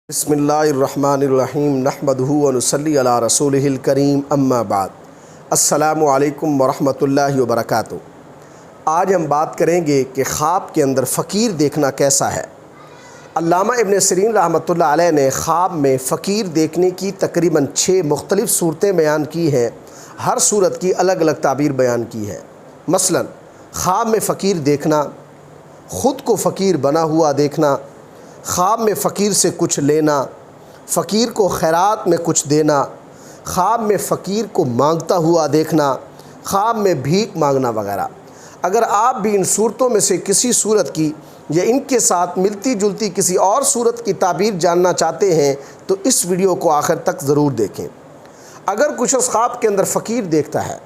بسم اللہ الرحمن الرحیم نحمدہ و نصلی علی رسولہ الکریم اما بعد السلام علیکم ورحمۃ اللہ وبرکاتہ۔ آج ہم بات کریں گے کہ خواب کے اندر فقیر دیکھنا کیسا ہے۔ علامہ ابن سیرین رحمۃ اللہ علیہ نے خواب میں فقیر دیکھنے کی تقریباً 6 مختلف صورتیں بیان کی ہیں۔ ہر صورت کی الگ الگ تعبیر بیان کی ہے۔ مثلا خواب میں فقیر دیکھنا، خود کو فقیر بنا ہوا دیکھنا، خواب میں فقیر سے کچھ لینا، فقیر کو خیرات میں کچھ دینا، خواب میں فقیر کو مانگتا ہوا دیکھنا، خواب میں بھیک مانگنا وغیرہ۔ اگر آپ بھی ان صورتوں میں سے کسی صورت کی یا ان کے ساتھ ملتی جلتی کسی اور صورت کی تعبیر جاننا چاہتے ہیں تو اس ویڈیو کو آخر تک ضرور دیکھیں۔ اگر کچھ اس خواب کے اندر فقیر دیکھتا ہے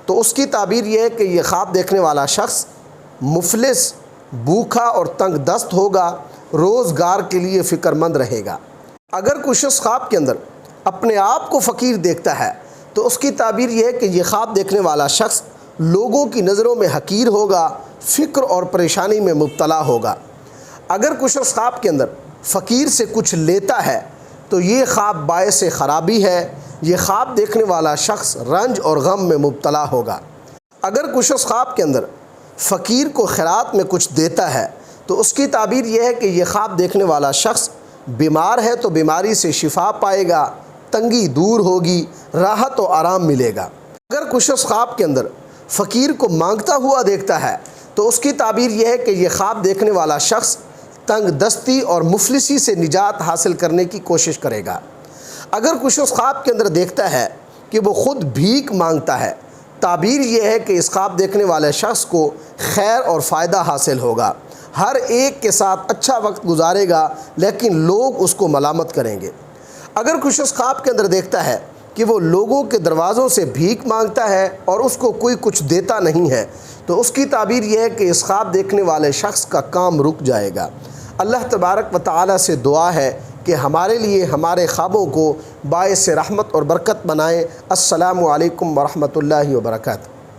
تو اس کی تعبیر یہ ہے کہ یہ خواب دیکھنے والا شخص مفلس، بھوکا اور تنگ دست ہوگا، روزگار کے لیے فکر مند رہے گا۔ اگر کوئی شخص خواب کے اندر اپنے آپ کو فقیر دیکھتا ہے تو اس کی تعبیر یہ ہے کہ یہ خواب دیکھنے والا شخص لوگوں کی نظروں میں حقیر ہوگا، فکر اور پریشانی میں مبتلا ہوگا۔ اگر کوئی شخص خواب کے اندر فقیر سے کچھ لیتا ہے تو یہ خواب باعث خرابی ہے، یہ خواب دیکھنے والا شخص رنج اور غم میں مبتلا ہوگا۔ اگر کوئی شخص خواب کے اندر فقیر کو خیرات میں کچھ دیتا ہے تو اس کی تعبیر یہ ہے کہ یہ خواب دیکھنے والا شخص بیمار ہے تو بیماری سے شفا پائے گا، تنگی دور ہوگی، راحت و آرام ملے گا۔ اگر کوئی شخص خواب کے اندر فقیر کو مانگتا ہوا دیکھتا ہے تو اس کی تعبیر یہ ہے کہ یہ خواب دیکھنے والا شخص تنگ دستی اور مفلسی سے نجات حاصل کرنے کی کوشش کرے گا۔ اگر کوئی شخص خواب کے اندر دیکھتا ہے کہ وہ خود بھیک مانگتا ہے، تعبیر یہ ہے کہ اس خواب دیکھنے والے شخص کو خیر اور فائدہ حاصل ہوگا، ہر ایک کے ساتھ اچھا وقت گزارے گا لیکن لوگ اس کو ملامت کریں گے۔ اگر کوئی شخص خواب کے اندر دیکھتا ہے کہ وہ لوگوں کے دروازوں سے بھیک مانگتا ہے اور اس کو کوئی کچھ دیتا نہیں ہے تو اس کی تعبیر یہ ہے کہ اس خواب دیکھنے والے شخص کا کام رک جائے گا۔ اللہ تبارک و تعالی سے دعا ہے کہ ہمارے لیے ہمارے خوابوں کو باعث رحمت اور برکت بنائے۔ السلام علیکم ورحمۃ اللہ وبرکاتہ۔